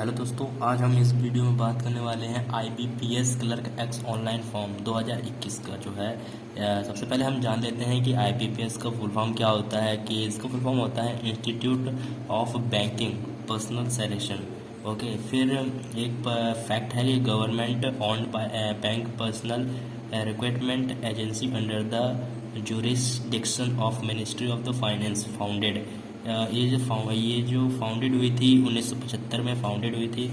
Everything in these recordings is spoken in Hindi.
हेलो दोस्तों, आज हम इस वीडियो में बात करने वाले हैं IBPS clerk x online form 2021 का जो है। सबसे पहले हम जान लेते हैं कि आईबीपीएस का फुल फॉर्म क्या होता है। कि इसका फुल फॉर्म होता है institute of banking personal selection. Okay, फिर एक फैक्ट है कि government owned bank personal recruitment agency under the jurisdiction of ministry of the finance founded. ये जो फाउंडेड हुई थी 1975 में फाउंडेड हुई थी।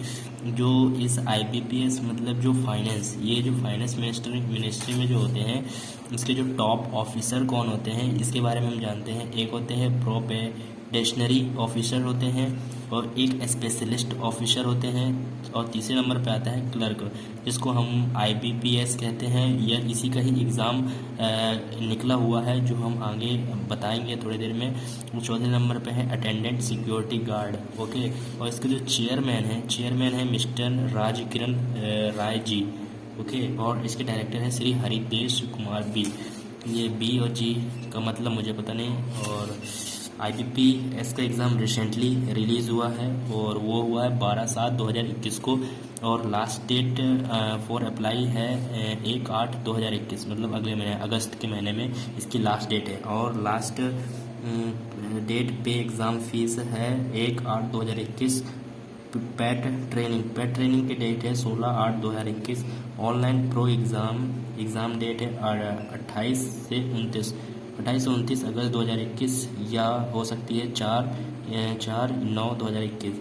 जो इस आईबीपीएस मतलब जो फाइनेंस, ये जो फाइनेंस मिनिस्ट्री में जो होते हैं, इसके जो टॉप ऑफिसर कौन होते हैं इसके बारे में हम जानते हैं। एक होते हैं प्रोबेशनरी ऑफिसर होते हैं, और एक स्पेशलिस्ट ऑफिसर होते हैं, और तीसरे नंबर पे आता है क्लर्क, जिसको हम आईबीपीएस कहते हैं। यह इसी का ही एग्ज़ाम निकला हुआ है, जो हम आगे बताएंगे थोड़ी देर में। चौथे नंबर पे है अटेंडेंट सिक्योरिटी गार्ड। ओके, और इसके जो चेयरमैन है मिस्टर राज किरण राय जी। ओके, और इसके डायरेक्टर हैं श्री हरिदेश कुमार बी। ये बी और जी का मतलब मुझे पता नहीं। और आईबीपीएस का एग्ज़ाम रिसेंटली रिलीज़ हुआ है, और वो हुआ है 12/7/2021 को। और लास्ट डेट फॉर अप्लाई है 1/8/2021, मतलब अगले महीने अगस्त के महीने में इसकी लास्ट डेट है। और लास्ट डेट पे एग्ज़ाम फीस है 1/8/2021। पैट ट्रेनिंग की डेट है 16/8/2021। ऑनलाइन प्रो एग्ज़ाम डेट है 28 से 29 अगस्त 2021, या हो सकती है 4/9/2021।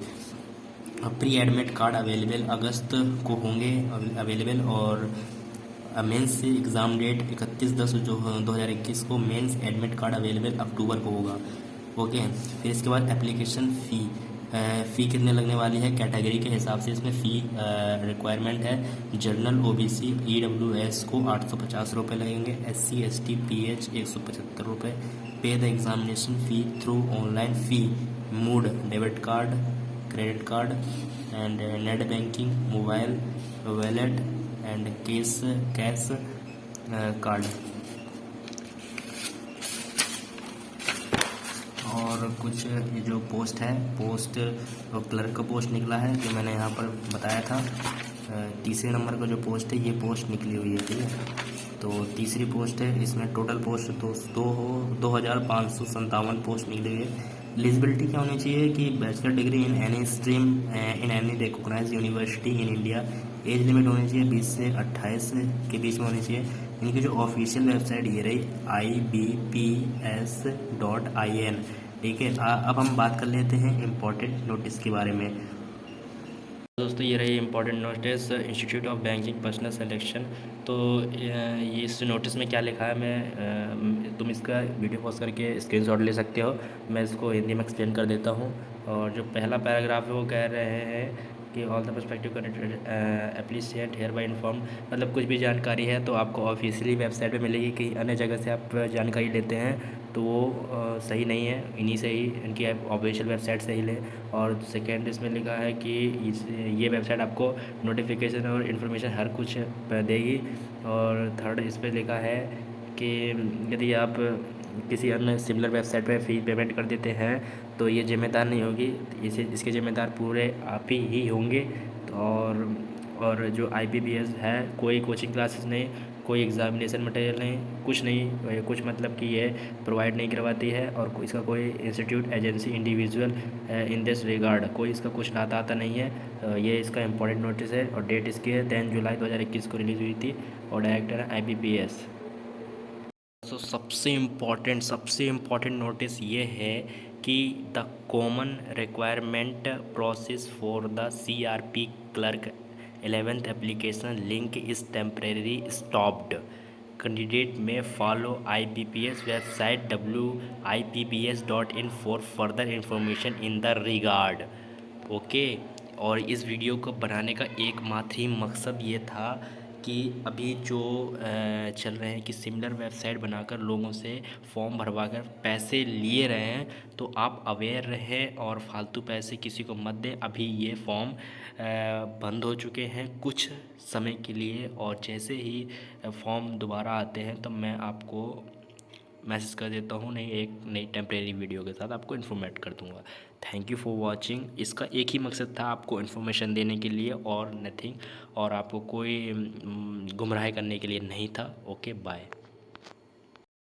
प्री एडमिट कार्ड अवेलेबल अगस्त को होंगे अवेलेबल। और मेंस एग्ज़ाम डेट 31/10/2021 को। मेंस एडमिट कार्ड अवेलेबल अक्टूबर को होगा। ओके, फिर इसके बाद एप्लीकेशन फ़ी कितने लगने वाली है कैटेगरी के हिसाब से। इसमें फ़ी रिक्वायरमेंट है जनरल ओबीसी ईडब्ल्यूएस को 850 रुपये लगेंगे, एससी एसटी पीएच 175 रुपये। पे the examination fee through online fee mood debit card credit card and net banking mobile wallet and cash card. और कुछ ये जो पोस्ट है, क्लर्क का पोस्ट निकला है, जो मैंने यहाँ पर बताया था। तीसरे नंबर का जो पोस्ट है, ये पोस्ट निकली हुई है, ठीक है। तो तीसरी पोस्ट है, इसमें टोटल पोस्ट तो 2,557 पोस्ट निकली हुई है। एलिजिबिलिटी क्या होनी चाहिए कि bachelor degree in any stream in any recognised university in India. Age limit होनी चाहिए 20 से 28 के बीच में होनी चाहिए। इनकी जो ऑफिशियल वेबसाइट ये रही IBPS.in, ठीक है। अब हम बात कर लेते हैं इम्पोर्टेंट नोटिस के बारे में। दोस्तों, ये रही important notice institute of banking personal selection. तो ये इस नोटिस में क्या लिखा है, तुम इसका वीडियो पॉज करके स्क्रीनशॉट ले सकते हो। मैं इसको हिंदी में एक्सप्लेन कर देता हूँ। और जो पहला पैराग्राफ है वो कह रहे हैं कि all the perspective applicant hereby inform, मतलब कुछ भी जानकारी है तो आपको ऑफिशियली वेबसाइट पे मिलेगी। कहीं अन्य जगह से आप जानकारी लेते हैं तो वो सही नहीं है। इन्हीं से ही, इनकी ऑफिशियल वेबसाइट से ही लें। और सेकेंड इसमें लिखा है कि ये वेबसाइट आपको नोटिफिकेशन और इन्फॉर्मेशन हर कुछ देगी। और थर्ड इस पर लिखा है कि यदि आप किसी अन्य सिमिलर वेबसाइट पर फ़ी पेमेंट कर देते हैं तो ये जिम्मेदार नहीं होगी, इसके जिम्मेदार पूरे आप ही होंगे। और जो IBPS है, कोई कोचिंग क्लासेस नहीं, कोई एग्ज़ामिनेशन मटेरियल नहीं, कुछ नहीं, कुछ मतलब कि ये प्रोवाइड नहीं करवाती है। और इसका कोई institute agency individual in this regard, कोई इसका कुछ नाता आता नहीं है। ये इसका इंपॉर्टेंट नोटिस है। और डेट इसकी है 10 जुलाई 2021 को रिलीज़ हुई थी। और डायरेक्टर है IBPS। तो सबसे इम्पॉर्टेंट नोटिस ये है कि the common requirement process for the CRP clerk 11th application link is temporary stopped. Candidate may follow IBPS website WIPBS.in for further information in the regard. Okay, और इस वीडियो को बनाने का एकमात्र ही मकसद ये था कि अभी जो चल रहे हैं कि सिमिलर वेबसाइट बनाकर लोगों से फॉर्म भरवाकर पैसे लिए रहे हैं, तो आप अवेयर रहें और फालतू पैसे किसी को मत दें। अभी ये फॉर्म बंद हो चुके हैं कुछ समय के लिए, और जैसे ही फॉर्म दोबारा आते हैं तो मैं आपको मैसेज कर देता हूँ, नहीं एक नई टेम्परेरी वीडियो के साथ आपको इन्फॉर्मेट कर दूँगा। Thank you for watching. इसका एक ही मकसद था, आपको इन्फॉर्मेशन देने के लिए और नथिंग, और आपको कोई गुमराह करने के लिए नहीं था। Okay bye.